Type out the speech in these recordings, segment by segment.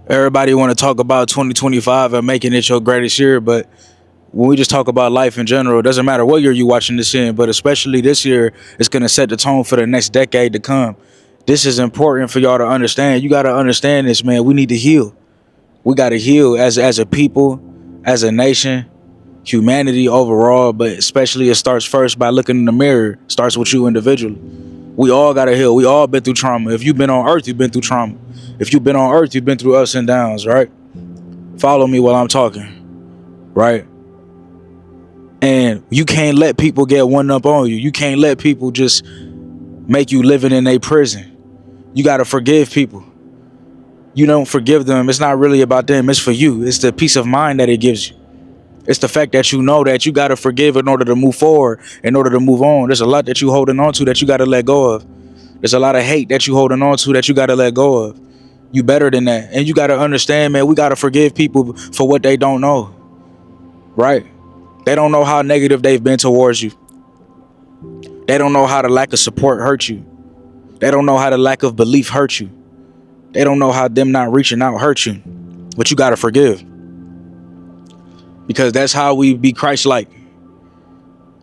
Everybody want to talk about 2025 and making it your greatest year, but when we just talk about life in general, it doesn't matter what year you watching this in, but especially this year, it's gonna set the tone for the next decade to come. This is important for y'all to understand. You gotta understand this, man. We need to heal. We gotta heal as a people, as a nation, humanity overall, but especially it starts first by looking in the mirror. It starts with you individually. We all gotta heal. We all been through trauma. If you've been on earth, you've been through trauma. If you've been on earth, you've been through ups and downs, right? Follow me while I'm talking, right? And you can't let people get one up on you. You can't let people just make you living in a prison. You gotta forgive people. You don't forgive them. It's not really about them. It's for you. It's the peace of mind that it gives you. It's the fact that you know that you gotta forgive in order to move forward, in order to move on. There's a lot that you holding on to that you gotta let go of. There's a lot of hate that you holding on to that you gotta let go of. You better than that. And you gotta understand, man, we gotta forgive people for what they don't know. Right? They don't know how negative they've been towards you. They don't know how the lack of support hurt you. They don't know how the lack of belief hurt you. They don't know how them not reaching out hurt you. But you gotta forgive. Because that's how we be Christ-like.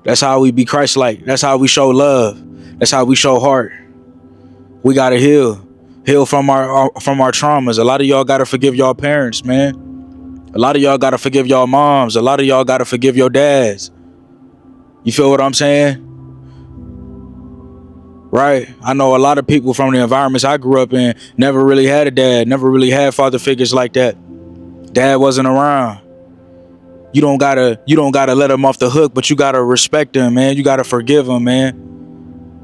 That's how we be Christ-like. That's how we show love. That's how we show heart. We gotta heal. Heal from our traumas. A lot of y'all gotta forgive y'all parents, man. A lot of y'all gotta forgive y'all moms. A lot of y'all gotta forgive your dads. You feel what I'm saying? Right? I know a lot of people from the environments I grew up in never really had a dad, never really had father figures like that. Dad wasn't around. You don't gotta let him off the hook, but you gotta respect him, man. You gotta forgive him, man.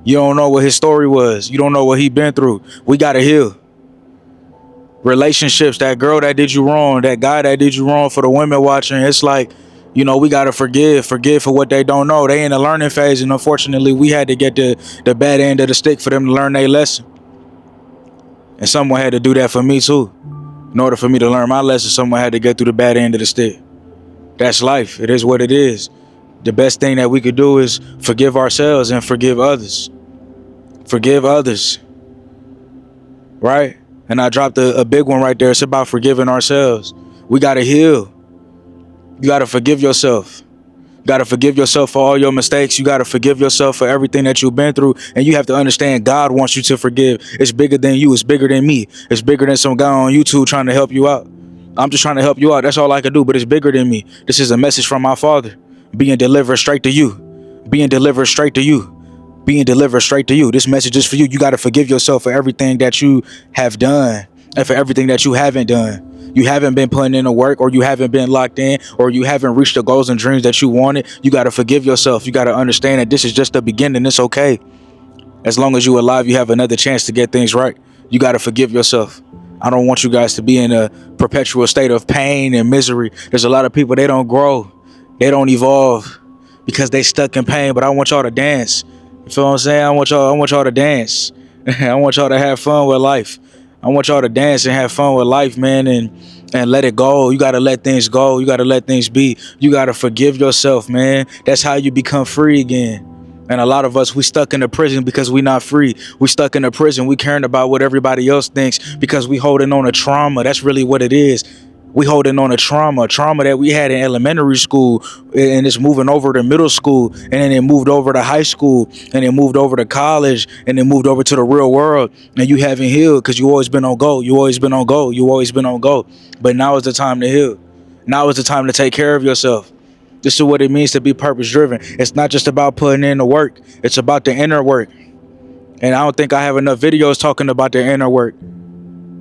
You don't know what his story was. You don't know what he been through. We gotta heal. Relationships, that girl that did you wrong, that guy that did you wrong, for the women watching, it's like, we gotta forgive for what they don't know. They in a learning phase, and unfortunately we had to get the bad end of the stick for them to learn their lesson. And someone had to do that for me too. In order for me to learn my lesson, someone had to get through the bad end of the stick. That's life. It is what it is. The best thing that we could do is forgive ourselves and forgive others. Forgive others. Right? And I dropped a big one right there. It's about forgiving ourselves. We got to heal. You got to forgive yourself. You got to forgive yourself for all your mistakes. You got to forgive yourself for everything that you've been through. And you have to understand God wants you to forgive. It's bigger than you. It's bigger than me. It's bigger than some guy on YouTube trying to help you out. I'm just trying to help you out. That's all I can do. But it's bigger than me. This is a message from my Father. Being delivered straight to you. Being delivered straight to you. Being delivered straight to you. This message is for you. You got to forgive yourself for everything that you have done and for everything that you haven't done. You haven't been putting in the work, or you haven't been locked in, or you haven't reached the goals and dreams that you wanted. You got to forgive yourself. You got to understand that this is just the beginning. It's okay. As long as you're alive, you have another chance to get things right. You got to forgive yourself. I don't want you guys to be in a perpetual state of pain and misery. There's a lot of people, they don't grow. They don't evolve because they stuck in pain. But I want y'all to dance. You feel what I'm saying? I want y'all to dance. I want y'all to have fun with life. I want y'all to dance and have fun with life, man, and let it go. You got to let things go. You got to let things be. You got to forgive yourself, man. That's how you become free again. And a lot of us, we stuck in the prison because we not free. We stuck in the prison. We caring about what everybody else thinks because we holding on to trauma. That's really what it is. We holding on to trauma that we had in elementary school, and it's moving over to middle school, and then it moved over to high school, and it moved over to college, and it moved over to the real world. And you haven't healed because you always been on go. You always been on go. You always been on go. But now is the time to heal. Now is the time to take care of yourself. This is what it means to be purpose driven. It's not just about putting in the work. It's about the inner work. And I don't think I have enough videos talking about the inner work.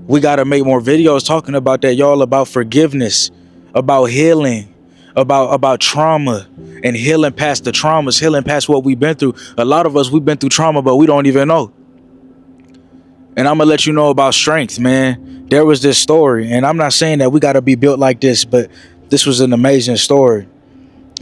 We got to make more videos talking about that, y'all, about forgiveness, about healing, about trauma, and healing past the traumas, healing past what we've been through. A lot of us, we've been through trauma, but we don't even know. And I'm going to let you know about strength, man. There was this story, and I'm not saying that we got to be built like this, but this was an amazing story.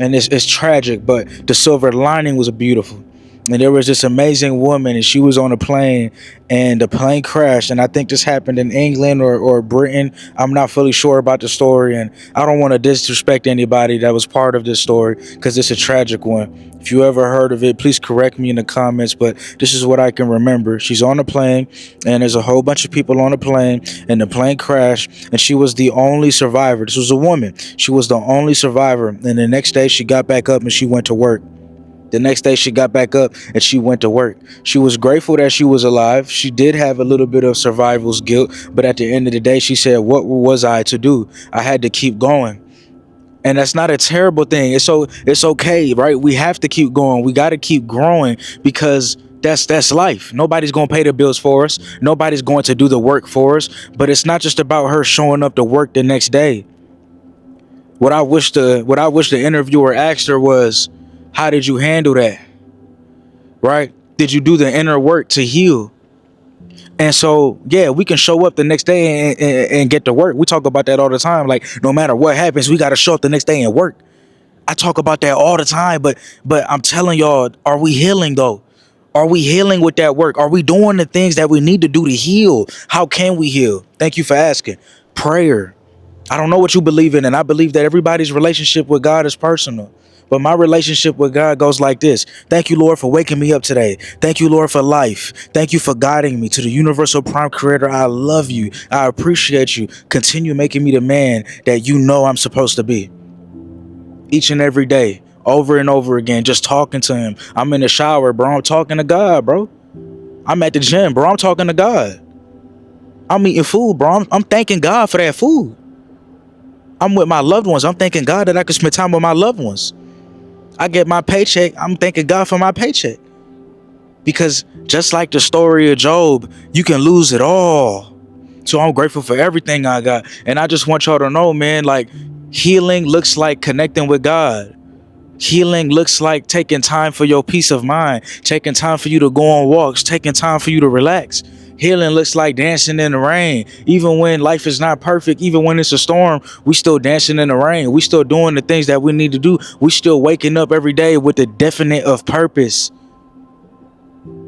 And it's tragic, but the silver lining was beautiful. And there was this amazing woman, and she was on a plane, and the plane crashed. And I think this happened in England or Britain. I'm not fully sure about the story, and I don't want to disrespect anybody that was part of this story because it's a tragic one. If you ever heard of it, please correct me in the comments. But this is what I can remember. She's on a plane, and there's a whole bunch of people on the plane, and the plane crashed, and she was the only survivor. This was a woman. She was the only survivor. And the next day, she got back up and she went to work. The next day she got back up and she went to work. She was grateful that she was alive. She did have a little bit of survival's guilt, but at the end of the day, she said, what was I to do? I had to keep going. And that's not a terrible thing. It's okay, right? We have to keep going. We got to keep growing because that's life. Nobody's going to pay the bills for us. Nobody's going to do the work for us. But it's not just about her showing up to work the next day. What I wish the interviewer asked her was, how did you handle that? Right? Did you do the inner work to heal? And so, yeah, we can show up the next day and get to work. We talk about that all the time. Like, no matter what happens, we got to show up the next day and work. I talk about that all the time, but I'm telling y'all, are we healing though? Are we healing with that work? Are we doing the things that we need to do to heal? How can we heal? Thank you for asking. Prayer. I don't know what you believe in, and I believe that everybody's relationship with God is personal. But my relationship with God goes like this. Thank you, Lord, for waking me up today. Thank you, Lord, for life. Thank you for guiding me to the universal prime creator. I love you. I appreciate you. Continue making me the man that you know I'm supposed to be. Each and every day, over and over again, just talking to him. I'm in the shower, bro. I'm talking to God, bro. I'm at the gym, bro. I'm talking to God. I'm eating food, bro. I'm thanking God for that food. I'm with my loved ones. I'm thanking God that I can spend time with my loved ones. I get my paycheck. I'm thanking God for my paycheck. Because just like the story of Job, you can lose it all. So I'm grateful for everything I got. And I just want y'all to know, man, like healing looks like connecting with God. Healing looks like taking time for your peace of mind, taking time for you to go on walks, taking time for you to relax. Healing looks like dancing in the rain. Even when life is not perfect, even when it's a storm, we still dancing in the rain. We still doing the things that we need to do. We still waking up every day with a definite of purpose.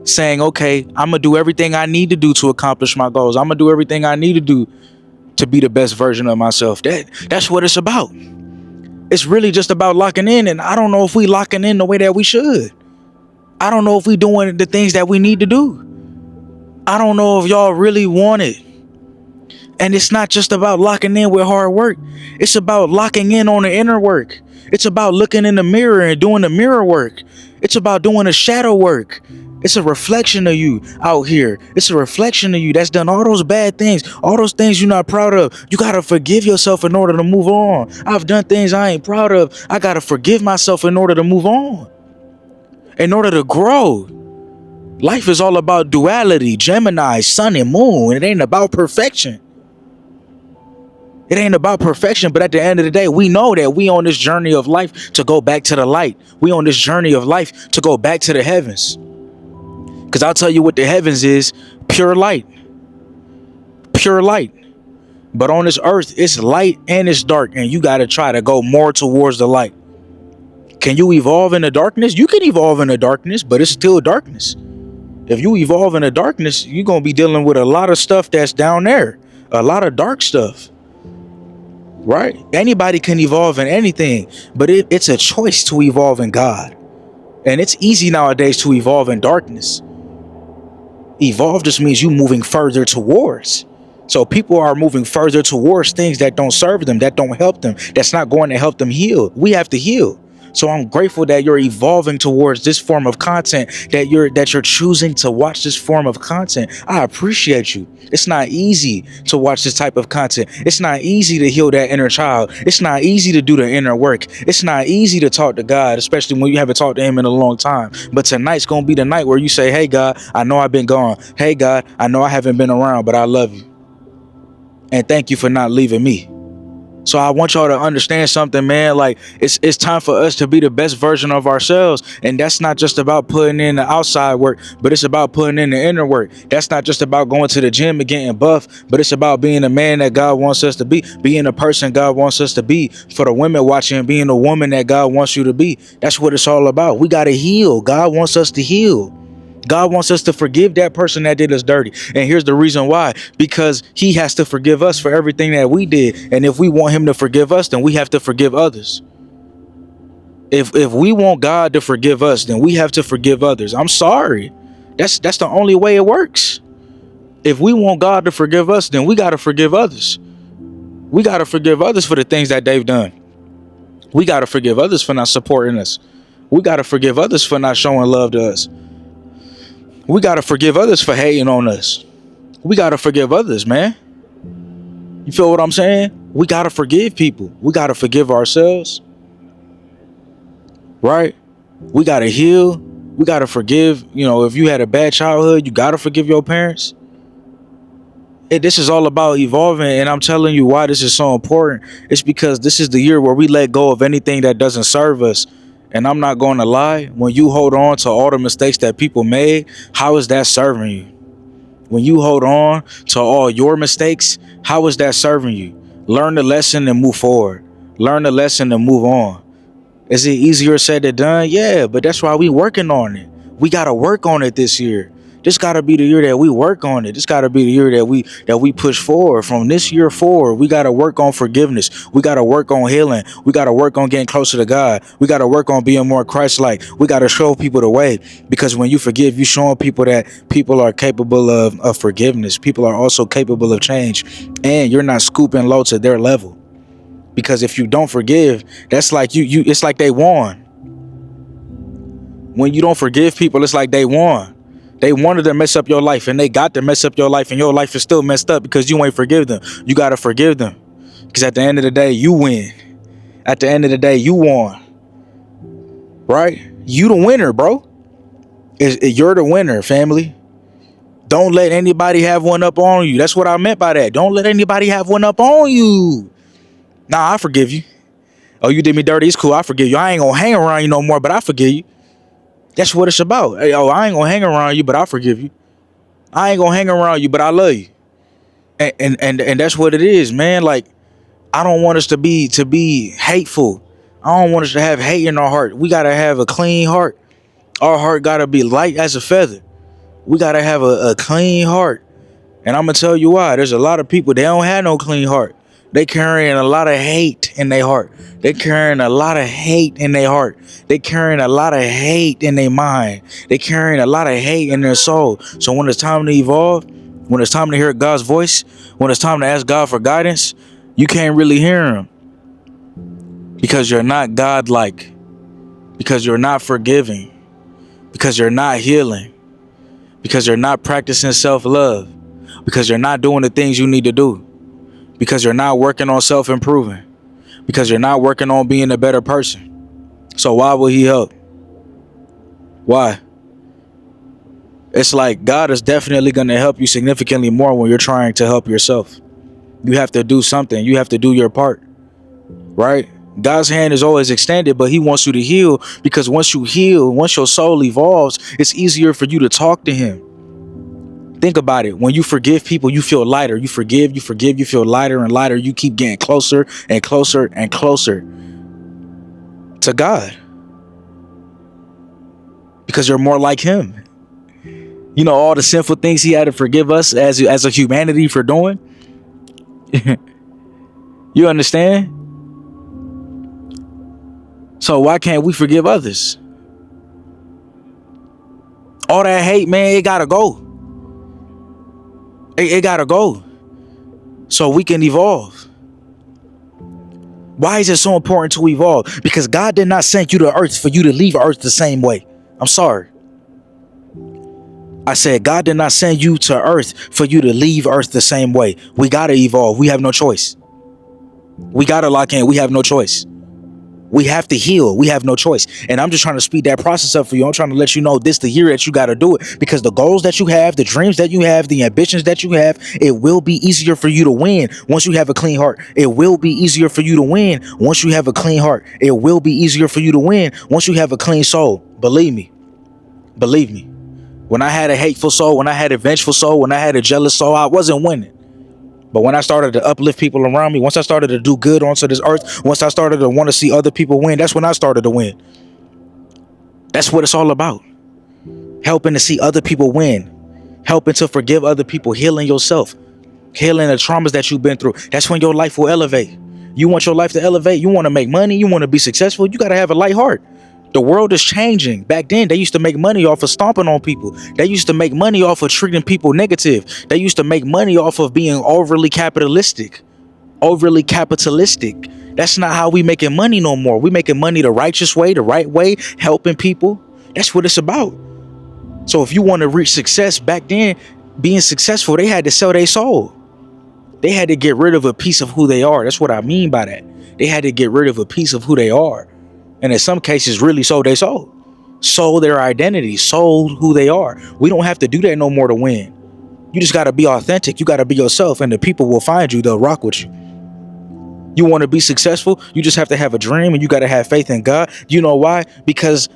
Saying, okay, I'm going to do everything I need to do to accomplish my goals. I'm going to do everything I need to do to be the best version of myself. That's what it's about. It's really just about locking in, and I don't know if we locking in the way that we should. I don't know if we doing the things that we need to do. I don't know if y'all really want it. And it's not just about locking in with hard work. It's about locking in on the inner work. It's about looking in the mirror and doing the mirror work. It's about doing the shadow work. It's a reflection of you out here. It's a reflection of you that's done all those bad things, all those things you're not proud of. You got to forgive yourself in order to move on. I've done things I ain't proud of. I got to forgive myself in order to move on, in order to grow. Life is all about duality, Gemini, sun and moon. It ain't about perfection. It ain't about perfection, but at the end of the day, we know that we on this journey of life to go back to the light. We on this journey of life to go back to the heavens. Because I'll tell you what the heavens is, pure light. Pure light. But on this earth, it's light and it's dark, and you got to try to go more towards the light. Can you evolve in the darkness? You can evolve in the darkness, but it's still darkness. If you evolve in the darkness, you're going to be dealing with a lot of stuff that's down there. A lot of dark stuff. Right? Anybody can evolve in anything, but it's a choice to evolve in God. And it's easy nowadays to evolve in darkness. Evolve just means you moving further towards. So people are moving further towards things that don't serve them, that don't help them, that's not going to help them heal. We have to heal. So I'm grateful that you're evolving towards this form of content, that you're choosing to watch this form of content. I appreciate you. It's not easy to watch this type of content. It's not easy to heal that inner child. It's not easy to do the inner work. It's not easy to talk to God, especially when you haven't talked to him in a long time. But tonight's going to be the night where you say, hey, God, I know I've been gone. Hey, God, I know I haven't been around, but I love you. And thank you for not leaving me. So I want y'all to understand something, man. Like it's time for us to be the best version of ourselves. And that's not just about putting in the outside work, but it's about putting in the inner work. That's not just about going to the gym and getting buff, but it's about being the man that God wants us to be, being the person God wants us to be, for the women watching, being the woman that God wants you to be. That's what it's all about. We got to heal. God wants us to heal. God wants us to forgive that person that did us dirty. And here's the reason why. Because he has to forgive us for everything that we did. And if we want him to forgive us, then we have to forgive others. If we want God to forgive us, then we have to forgive others. I'm sorry. That's the only way it works. If we want God to forgive us, then we got to forgive others. We got to forgive others for the things that they've done. We got to forgive others for not supporting us. We got to forgive others for not showing love to us. We got to forgive others for hating on us. We got to forgive others, man. You feel what I'm saying? We got to forgive people. We got to forgive ourselves. Right? We got to heal. We got to forgive. You know, if you had a bad childhood, you got to forgive your parents. This is all about evolving. And I'm telling you why this is so important. It's because this is the year where we let go of anything that doesn't serve us. And I'm not going to lie, when you hold on to all the mistakes that people made, how is that serving you? When you hold on to all your mistakes, how is that serving you? Learn the lesson and move forward. Learn the lesson and move on. Is it easier said than done? Yeah, but that's why we working on it. We got to work on it this year. This got to be the year that we work on it. This got to be the year that we push forward. From this year forward, we got to work on forgiveness. We got to work on healing. We got to work on getting closer to God. We got to work on being more Christ-like. We got to show people the way, because when you forgive, you showing people that people are capable of forgiveness. People are also capable of change, and you're not scooping low to their level. Because if you don't forgive, that's like you it's like they won. When you don't forgive people, it's like they won. They wanted to mess up your life, and they got to mess up your life, and your life is still messed up because you ain't forgive them. You got to forgive them, because at the end of the day, you win. At the end of the day, you won. Right? You the winner, bro. You're the winner, family. Don't let anybody have one up on you. That's what I meant by that. Don't let anybody have one up on you. Nah, I forgive you. Oh, you did me dirty. It's cool. I forgive you. I ain't gonna hang around you no more, but I forgive you. That's what it's about. Hey, oh, I ain't gonna hang around you, but I forgive you. I ain't gonna hang around you, but I love you. And that's what it is, man. Like, I don't want us to be hateful. I don't want us to have hate in our heart. We gotta have a clean heart. Our heart gotta be light as a feather. We gotta have a clean heart. And I'm gonna tell you why. There's a lot of people, they don't have no clean heart. They carrying a lot of hate in their heart. They carrying a lot of hate in their heart. They carrying a lot of hate in their mind. They carrying a lot of hate in their soul. So when it's time to evolve, when it's time to hear God's voice, when it's time to ask God for guidance, you can't really hear him, because you're not God-like, because you're not forgiving, because you're not healing, because you're not practicing self-love, because you're not doing the things you need to do, because you're not working on self-improving, because you're not working on being a better person. So why will he help? Why? It's like God is definitely going to help you significantly more when you're trying to help yourself. You have to do something. You have to do your part, right? God's hand is always extended, but he wants you to heal, because once you heal, once your soul evolves, it's easier for you to talk to him. Think about it. When you forgive people, you feel lighter. You forgive, you feel lighter and lighter. You keep getting closer and closer and closer to God, because you're more like him. You know, all the sinful things he had to forgive us as a humanity for doing. You understand? So why can't we forgive others? All that hate, man, it gotta go. It gotta go, so we can evolve. Why is it so important to evolve? Because God did not send you to earth for you to leave earth the same way. I'm sorry. I said God did not send you to earth for you to leave earth the same way. We gotta evolve. We have no choice. We gotta lock in. We have no choice. We have to heal. We have no choice. And I'm just trying to speed that process up for you. I'm trying to let you know this the year that you got to do it, because the goals that you have, the dreams that you have, the ambitions that you have, it will be easier for you to win once you have a clean heart. It will be easier for you to win once you have a clean heart. It will be easier for you to win once you have a clean soul. Believe me. Believe me. When I had a hateful soul, when I had a vengeful soul, when I had a jealous soul, I wasn't winning. But when I started to uplift people around me, once I started to do good onto this earth, once I started to want to see other people win, that's when I started to win. That's what it's all about. Helping to see other people win. Helping to forgive other people, healing yourself, healing the traumas that you've been through. That's when your life will elevate. You want your life to elevate? You want to make money? You want to be successful? You got to have a light heart. The world is changing. Back then, they used to make money off of stomping on people. They used to make money off of treating people negative. They used to make money off of being overly capitalistic. Overly capitalistic. That's not how we making money no more. We making money the righteous way, the right way, helping people. That's what it's about. So if you want to reach success, back then, being successful, they had to sell their soul. They had to get rid of a piece of who they are. That's what I mean by that. They had to get rid of a piece of who they are. And in some cases, really sold their soul. Sold their identity. Sold who they are. We don't have to do that no more to win. You just got to be authentic. You got to be yourself, and the people will find you. They'll rock with you. You want to be successful? You just have to have a dream, and you got to have faith in God. You know why? Because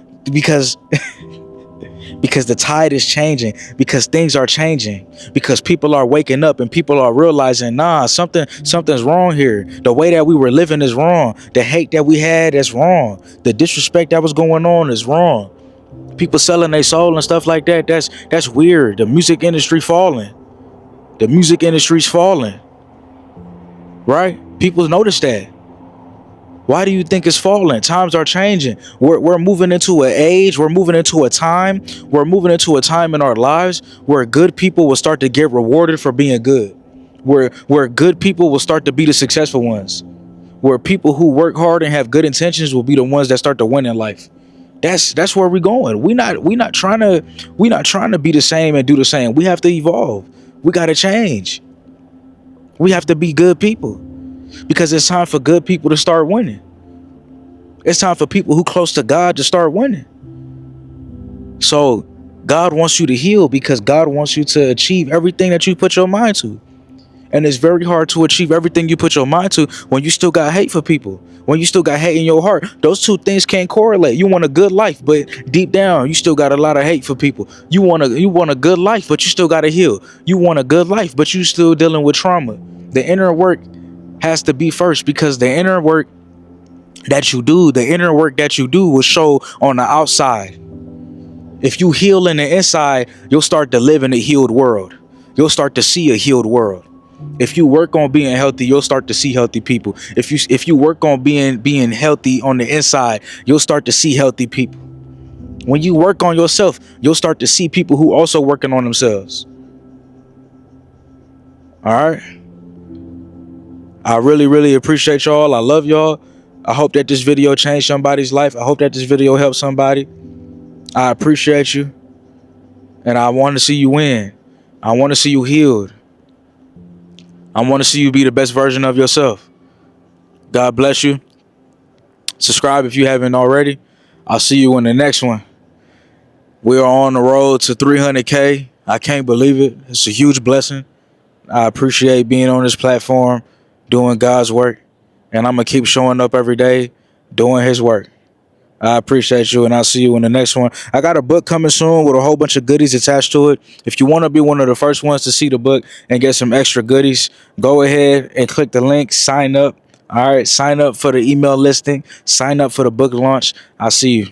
the tide is changing, because things are changing, because people are waking up and people are realizing, nah, something's wrong here. The way that we were living is wrong. The hate that we had is wrong. The disrespect that was going on is wrong. People selling their soul and stuff like that, that's weird. The music industry falling. The music industry's falling. Right? People notice that. Why do you think it's falling? Times are changing. We're moving into an age. We're moving into a time. We're moving into a time in our lives where good people will start to get rewarded for being good. Where good people will start to be the successful ones. Where people who work hard and have good intentions will be the ones that start to win in life. That's where we're going. We're not trying to be the same and do the same. We have to evolve. We got to change. We have to be good people. Because it's time for good people to start winning. It's time for people who close to God to start winning. So God wants you to heal, because God wants you to achieve everything that you put your mind to. And it's very hard to achieve everything you put your mind to when you still got hate for people. When you still got hate in your heart. Those two things can't correlate. You want a good life, but deep down you still got a lot of hate for people. You want a good life, but you still got to heal. You want a good life, but you still dealing with trauma. The inner work has to be first, because the inner work that you do will show on the outside. If you heal in the inside, you'll start to live in a healed world. You'll start to see a healed world. If you work on being healthy, you'll start to see healthy people. If you work on being healthy on the inside, you'll start to see healthy people. When you work on yourself, you'll start to see people who also working on themselves. All right. I really, really appreciate y'all. I love y'all. I hope that this video changed somebody's life. I hope that this video helped somebody. I appreciate you. And I want to see you win. I want to see you healed. I want to see you be the best version of yourself. God bless you. Subscribe if you haven't already. I'll see you in the next one. We are on the road to 300K. I can't believe it. It's a huge blessing. I appreciate being on this platform, doing God's work, and I'm going to keep showing up every day, doing his work. I appreciate you, and I'll see you in the next one. I got a book coming soon with a whole bunch of goodies attached to it. If you want to be one of the first ones to see the book and get some extra goodies, go ahead and click the link, sign up. All right, sign up for the email listing, sign up for the book launch. I'll see you.